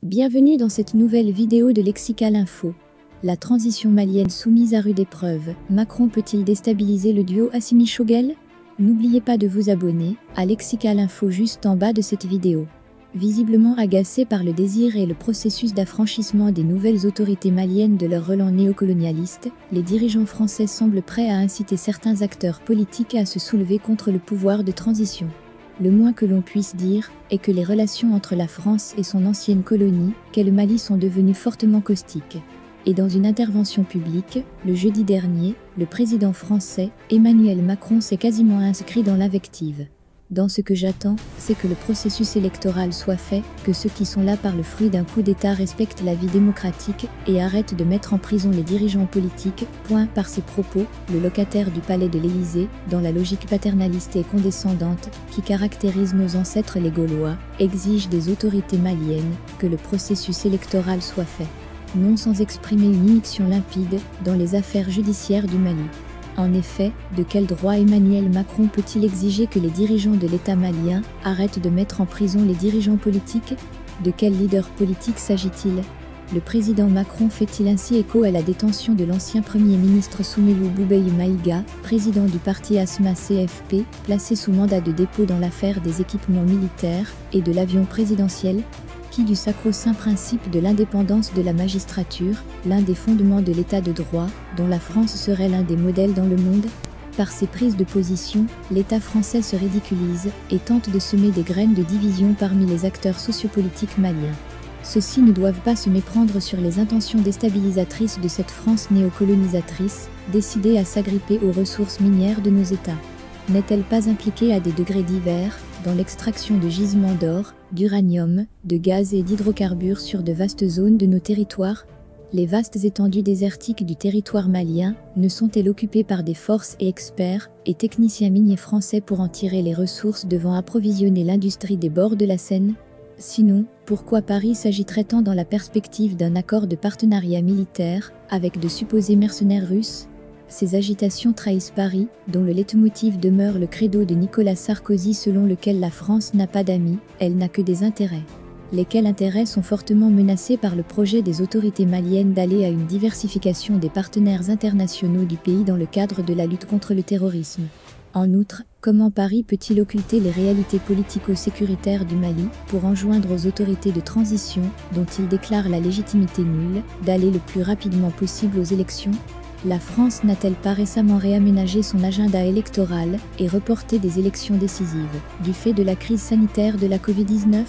Bienvenue dans cette nouvelle vidéo de Lexical Info. La transition malienne soumise à rude épreuve, Macron peut-il déstabiliser le duo Assimi-Choguel? N'oubliez pas de vous abonner à Lexical Info juste en bas de cette vidéo. Visiblement agacés par le désir et le processus d'affranchissement des nouvelles autorités maliennes de leur relent néocolonialiste, les dirigeants français semblent prêts à inciter certains acteurs politiques à se soulever contre le pouvoir de transition. Le moins que l'on puisse dire est que les relations entre la France et son ancienne colonie, qu'est le Mali, sont devenues fortement caustiques. Et dans une intervention publique, le jeudi dernier, le président français, Emmanuel Macron, s'est quasiment inscrit dans l'invective. Dans ce que j'attends, c'est que le processus électoral soit fait, que ceux qui sont là par le fruit d'un coup d'État respectent la vie démocratique et arrêtent de mettre en prison les dirigeants politiques. Par ses propos, le locataire du palais de l'Élysée, dans la logique paternaliste et condescendante qui caractérise nos ancêtres les Gaulois, exige des autorités maliennes que le processus électoral soit fait. Non sans exprimer une immixtion limpide dans les affaires judiciaires du Mali. En effet, de quel droit Emmanuel Macron peut-il exiger que les dirigeants de l'État malien arrêtent de mettre en prison les dirigeants politiques? De quel leader politique s'agit-il? Le président Macron fait-il ainsi écho à la détention de l'ancien Premier ministre Soumelou Boubèye Maïga, président du parti ASMA CFP, placé sous mandat de dépôt dans l'affaire des équipements militaires et de l'avion présidentiel? Qui du sacro-saint principe de l'indépendance de la magistrature, l'un des fondements de l'état de droit, dont la France serait l'un des modèles dans le monde? Par ses prises de position, l'État français se ridiculise et tente de semer des graines de division parmi les acteurs sociopolitiques maliens. Ceux-ci ne doivent pas se méprendre sur les intentions déstabilisatrices de cette France néocolonisatrice, décidée à s'agripper aux ressources minières de nos États. N'est-elle pas impliquée à des degrés divers dans l'extraction de gisements d'or, d'uranium, de gaz et d'hydrocarbures sur de vastes zones de nos territoires? Les vastes étendues désertiques du territoire malien ne sont-elles occupées par des forces et experts et techniciens miniers français pour en tirer les ressources devant approvisionner l'industrie des bords de la Seine? Sinon, pourquoi Paris s'agiterait tant dans la perspective d'un accord de partenariat militaire avec de supposés mercenaires russes? Ces agitations trahissent Paris, dont le leitmotiv demeure le credo de Nicolas Sarkozy selon lequel la France n'a pas d'amis, elle n'a que des intérêts. Lesquels intérêts sont fortement menacés par le projet des autorités maliennes d'aller à une diversification des partenaires internationaux du pays dans le cadre de la lutte contre le terrorisme. En outre, comment Paris peut-il occulter les réalités politico-sécuritaires du Mali pour enjoindre aux autorités de transition, dont il déclare la légitimité nulle, d'aller le plus rapidement possible aux élections? La France n'a-t-elle pas récemment réaménagé son agenda électoral et reporté des élections décisives, du fait de la crise sanitaire de la Covid-19?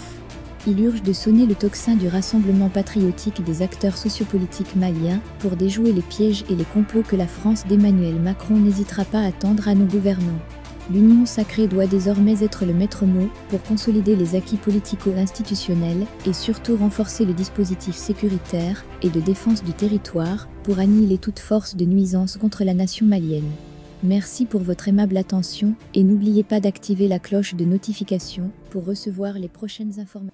Il urge de sonner le tocsin du rassemblement patriotique des acteurs sociopolitiques maliens pour déjouer les pièges et les complots que la France d'Emmanuel Macron n'hésitera pas à tendre à nos gouvernants. L'union sacrée doit désormais être le maître mot pour consolider les acquis politico-institutionnels et surtout renforcer le dispositif sécuritaire et de défense du territoire pour annihiler toute force de nuisance contre la nation malienne. Merci pour votre aimable attention et n'oubliez pas d'activer la cloche de notification pour recevoir les prochaines informations.